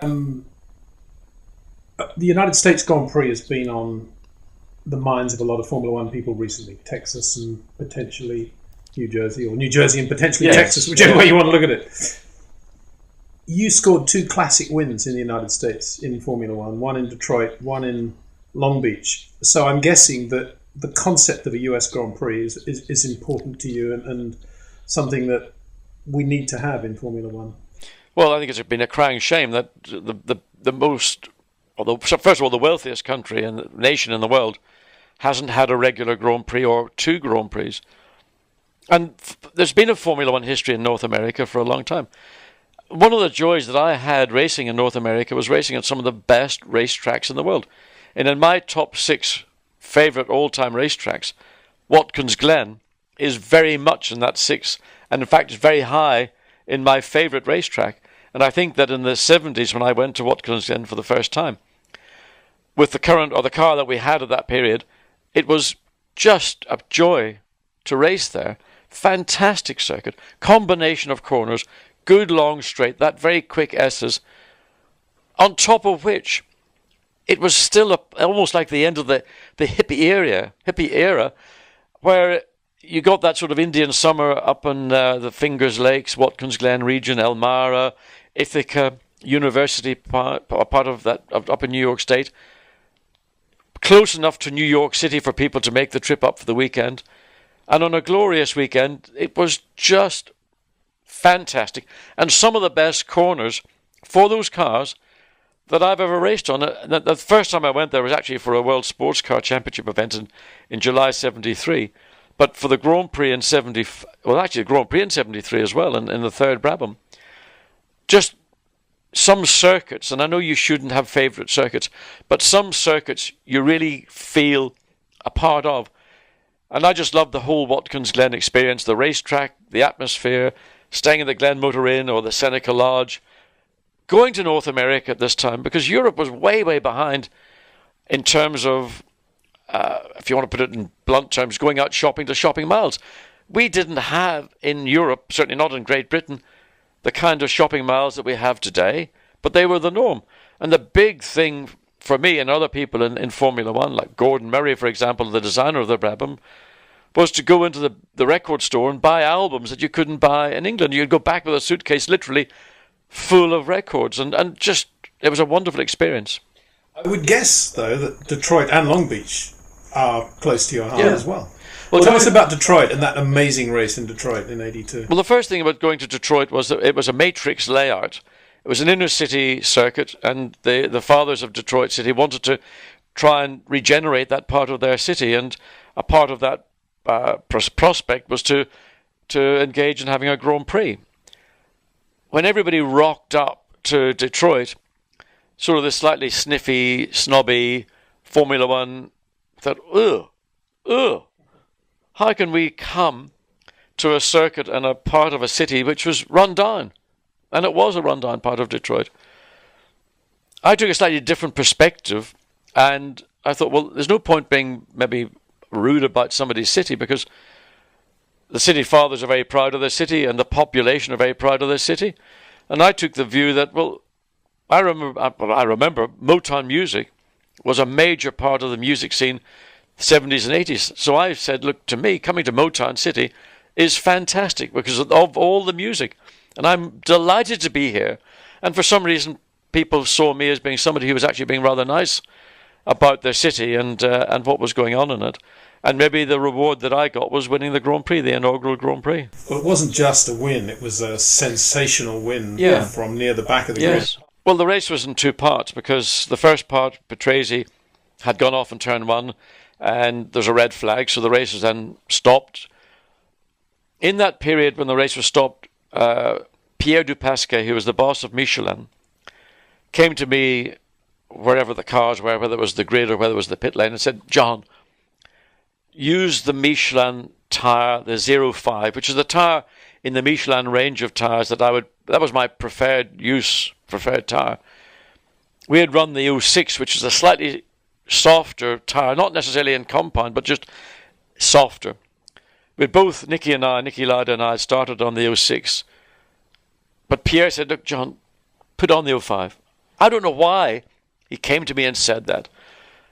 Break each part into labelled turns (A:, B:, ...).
A: Um, the United States Grand Prix has been on the minds of a lot of Formula One people recently. Texas and potentially New Jersey, or New Jersey and potentially Texas,
B: Yes,
A: whichever
B: yeah.
A: way you want to look at it. You scored two classic wins in the United States in Formula One, one in Detroit, one in Long Beach. So I'm guessing that the concept of a US Grand Prix is important to you, and something that we need to have in Formula One.
B: Well, I think it's been a crying shame that the most, although first of all, the wealthiest country and nation in the world hasn't had a regular Grand Prix or two Grand Prix. And there's been a Formula One history in North America for a long time. One of the joys that I had racing in North America was racing at some of the best racetracks in the world. And in my top six favourite all-time racetracks, Watkins Glen is very much in that six, and in fact is very high in my favourite racetrack. And I think that in the 70s, when I went to Watkins Glen for the first time, with the current or the car that we had at that period, it was just a joy to race there. Fantastic circuit, combination of corners, good long straight, that very quick S's, on top of which it was still almost like the end of the hippie era, where you got that sort of Indian summer up in the Fingers Lakes, Watkins Glen region, Elmira, Ithaca, University part of that, up in New York State, close enough to New York City for people to make the trip up for the weekend. And on a glorious weekend, it was just fantastic. And some of the best corners for those cars that I've ever raced on. The first time I went there was actually for a World Sports Car Championship event in July 73. But for the Grand Prix in 70, well, actually the Grand Prix in 73 as well, in the third Brabham. Just some circuits, and I know you shouldn't have favourite circuits, but some circuits you really feel a part of. And I just loved the whole Watkins Glen experience, the racetrack, the atmosphere, staying in the Glen Motor Inn or the Seneca Lodge, going to North America at this time, because Europe was way, way behind in terms of, if you want to put it in blunt terms, going out shopping to shopping miles. We didn't have in Europe, certainly not in Great Britain, the kind of shopping miles that we have today, but they were the norm. And the big thing for me and other people in Formula One, like Gordon Murray, for example, the designer of the Brabham, was to go into the record store and buy albums that you couldn't buy in England. You'd go back with a suitcase literally full of records, and just, it was a wonderful experience.
A: I would guess, though, that Detroit and Long Beach are close to your heart as well.
B: Well,
A: tell us about Detroit and that amazing race in Detroit in '82.
B: Well, the first thing about going to Detroit was that it was a matrix layout. It was an inner city circuit, and the fathers of Detroit City wanted to try and regenerate that part of their city, and a part of that prospect was to engage in having a Grand Prix. When everybody rocked up to Detroit, sort of this slightly sniffy, snobby Formula One thought, how can we come to a circuit and a part of a city which was run down? And it was a run-down part of Detroit. I took a slightly different perspective, and I thought, well, there's no point being maybe rude about somebody's city, because the city fathers are very proud of their city, and the population are very proud of their city. And I took the view that, well, I remember Motown music was a major part of the music scene, 70s and 80s. So I said, look, to me, coming to Motown City is fantastic because of all the music. And I'm delighted to be here. And for some reason, people saw me as being somebody who was actually being rather nice about their city and what was going on in it. And maybe the reward that I got was winning the Grand Prix, the inaugural Grand Prix.
A: Well, it wasn't just a win, it was a sensational win from near the back of the grid.
B: Well, the race was in two parts, because the first part, Patrese had gone off in turn one, and there's a red flag, so the race was then stopped. In that period when the race was stopped, Pierre Dupasquet, who was the boss of Michelin, came to me wherever the cars were, whether it was the grid or whether it was the pit lane, and said, John, use the Michelin tyre, the 05, which is the tyre in the Michelin range of tyres that was my preferred tyre. We had run the 06, which is a slightly softer tyre, not necessarily in compound, but just softer. We both, Nicky Lauda and I, started on the 06. But Pierre said, look, John, put on the 05. I don't know why he came to me and said that.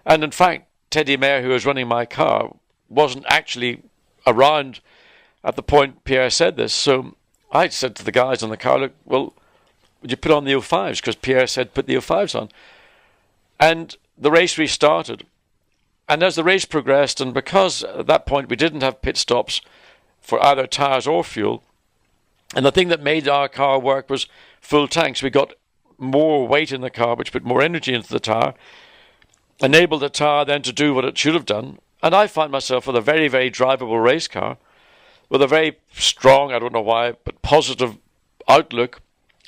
B: And in fact, Teddy Mayer, who was running my car, wasn't actually around at the point Pierre said this. So I said to the guys on the car, look, well, would you put on the 05s? Because Pierre said put the 05s on. And the race restarted. And as the race progressed, and because at that point we didn't have pit stops for either tyres or fuel, and the thing that made our car work was full tanks. We got more weight in the car, which put more energy into the tyre, enabled the tyre then to do what it should have done. And I find myself with a very, very drivable race car, with a very strong, I don't know why, but positive outlook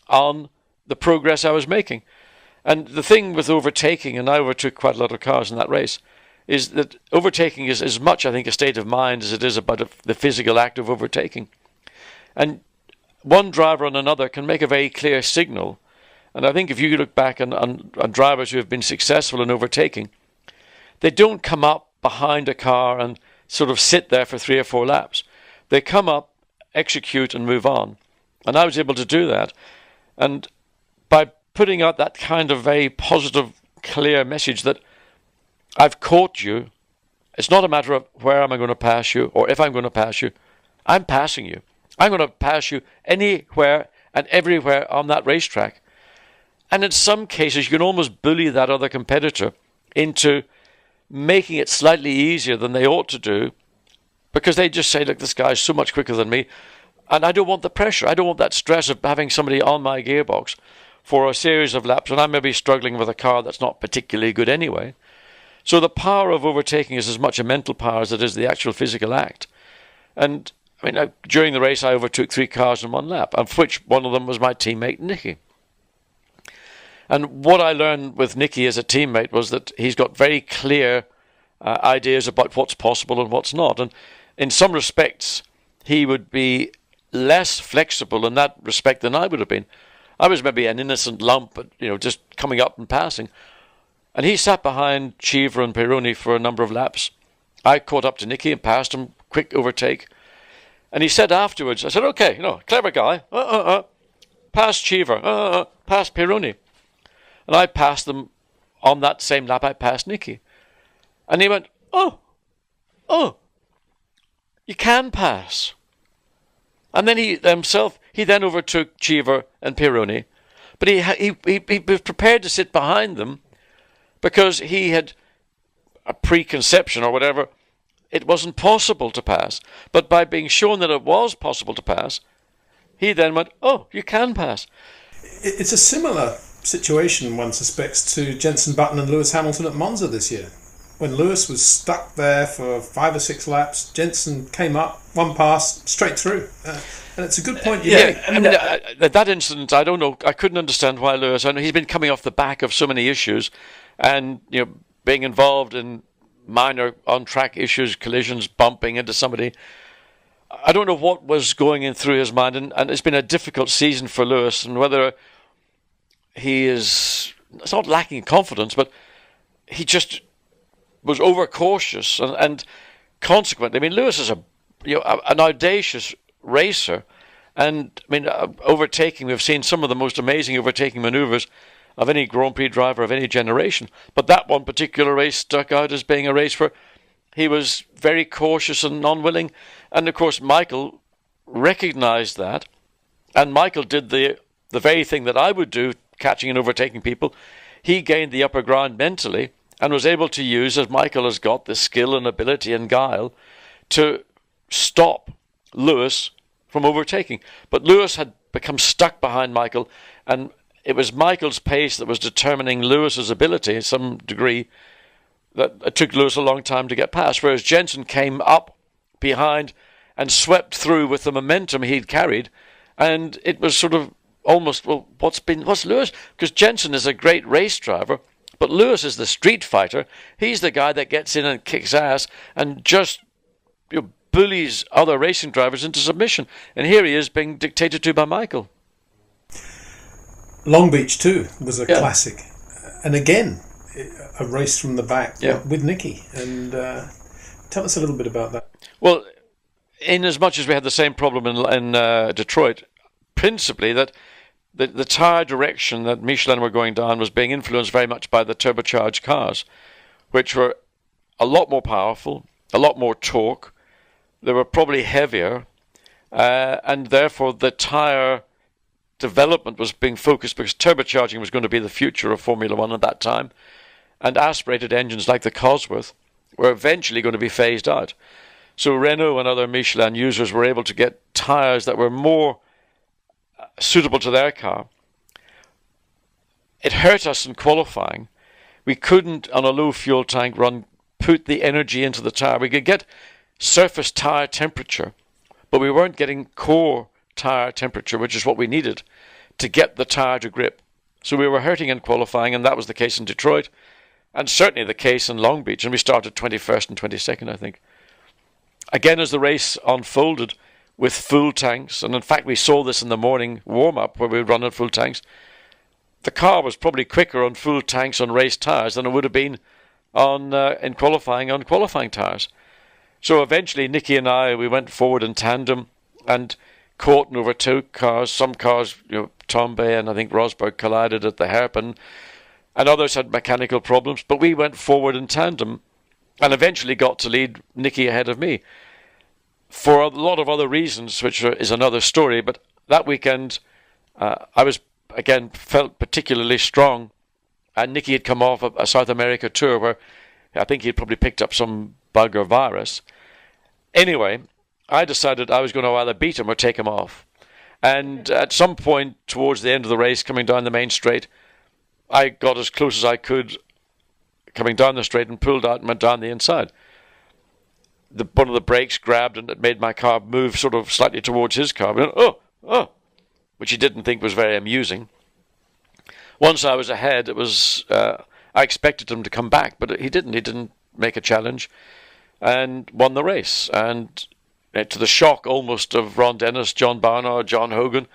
B: on the progress I was making. And the thing with overtaking, and I overtook quite a lot of cars in that race, is that overtaking is as much, I think, a state of mind as it is about the physical act of overtaking. And one driver on another can make a very clear signal. And I think if you look back on drivers who have been successful in overtaking, they don't come up behind a car and sort of sit there for 3 or 4 laps. They come up, execute, and move on. And I was able to do that. And by putting out that kind of very positive, clear message that I've caught you, it's not a matter of where am I going to pass you or if I'm going to pass you. I'm passing you. I'm going to pass you anywhere and everywhere on that racetrack. And in some cases, you can almost bully that other competitor into making it slightly easier than they ought to do, because they just say, look, this guy's so much quicker than me, and I don't want the pressure. I don't want that stress of having somebody on my gearbox for a series of laps, and I may be struggling with a car that's not particularly good anyway. So the power of overtaking is as much a mental power as it is the actual physical act. And I mean, during the race, I overtook 3 cars in 1 lap, of which one of them was my teammate, Nicky. And what I learned with Nicky as a teammate was that he's got very clear ideas about what's possible and what's not. And in some respects, he would be less flexible in that respect than I would have been. I was maybe an innocent lump, but, just coming up and passing. And he sat behind Cheever and Pironi for a number of laps. I caught up to Nicky and passed him, quick overtake. And he said afterwards, I said, okay, clever guy, past Cheever, past Pironi. And I passed them on that same lap. I passed Nicky. And he went, oh, you can pass. And then he then overtook Cheever and Pironi. But he was prepared to sit behind them because he had a preconception or whatever. It wasn't possible to pass. But by being shown that it was possible to pass, he then went, oh, you can pass.
A: It's a similar situation, one suspects, to Jenson Button and Lewis Hamilton at Monza this year. When Lewis was stuck there for 5 or 6 laps, Jenson came up, 1 pass, straight through. And it's a good point you make.
B: I mean, that incident, I don't know, I couldn't understand why Lewis, I know he's been coming off the back of so many issues and, being involved in minor on-track issues, collisions, bumping into somebody. I don't know what was going in through his mind, and it's been a difficult season for Lewis, and whether it's not lacking confidence, but he just was overcautious, and consequently, I mean, Lewis is an audacious racer, and I mean, overtaking, we've seen some of the most amazing overtaking maneuvers of any Grand Prix driver of any generation, but that one particular race stuck out as being a race where he was very cautious and unwilling, and of course Michael recognised that, and Michael did the very thing that I would do, catching and overtaking people. He gained the upper ground mentally and was able to use, as Michael has got, the skill and ability and guile to stop Lewis from overtaking. But Lewis had become stuck behind Michael, and it was Michael's pace that was determining Lewis's ability to some degree. That it took Lewis a long time to get past, whereas Jenson came up behind and swept through with the momentum he'd carried, and it was sort of almost, well, what's Lewis? Because Jenson is a great race driver, but Lewis is the street fighter. He's the guy that gets in and kicks ass and just bullies other racing drivers into submission. And here he is being dictated to by Michael.
A: Long Beach too was a classic, and again a race from the back with Nicky. And tell us a little bit about that.
B: Well, in as much as we had the same problem in Detroit, principally that the tyre direction that Michelin were going down was being influenced very much by the turbocharged cars, which were a lot more powerful, a lot more torque. They were probably heavier, and therefore the tyre development was being focused because turbocharging was going to be the future of Formula One at that time, and aspirated engines like the Cosworth were eventually going to be phased out. So Renault and other Michelin users were able to get tyres that were more suitable to their car. It hurt us in qualifying. We couldn't, on a low fuel tank run, put the energy into the tyre. We could get surface tyre temperature, but we weren't getting core tyre temperature, which is what we needed to get the tyre to grip. So we were hurting in qualifying, and that was the case in Detroit, and certainly the case in Long Beach, and we started 21st and 22nd, I think. Again, as the race unfolded with full tanks, and in fact we saw this in the morning warm-up where we would run on full tanks, the car was probably quicker on full tanks on race tyres than it would have been on in qualifying on qualifying tyres. So eventually Nicky and I, we went forward in tandem and caught and overtook cars. Some cars, Tombe and I think Rosberg collided at the hairpin, and others had mechanical problems, but we went forward in tandem and eventually got to lead Nicky ahead of me. For a lot of other reasons, which is another story, but that weekend I felt particularly strong, and Nicky had come off a South America tour where I think he'd probably picked up some bug or virus. Anyway, I decided I was going to either beat him or take him off. And at some point towards the end of the race, coming down the main straight, I got as close as I could coming down the straight and pulled out and went down the inside. One of the brakes grabbed and it made my car move sort of slightly towards his car. I went, which he didn't think was very amusing. Once I was ahead, it was I expected him to come back, but he didn't. He didn't make a challenge and won the race. And to the shock almost of Ron Dennis, John Barnard, John Hogan,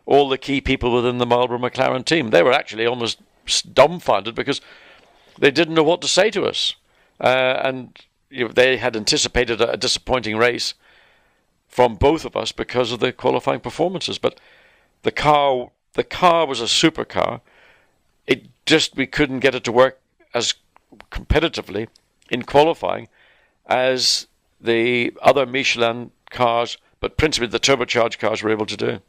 B: all the key people within the Marlboro McLaren team, they were actually almost dumbfounded because they didn't know what to say to us. And they had anticipated a disappointing race from both of us because of the qualifying performances. But the car was a supercar. We couldn't get it to work as competitively in qualifying as the other Michelin cars, but principally the turbocharged cars, were able to do.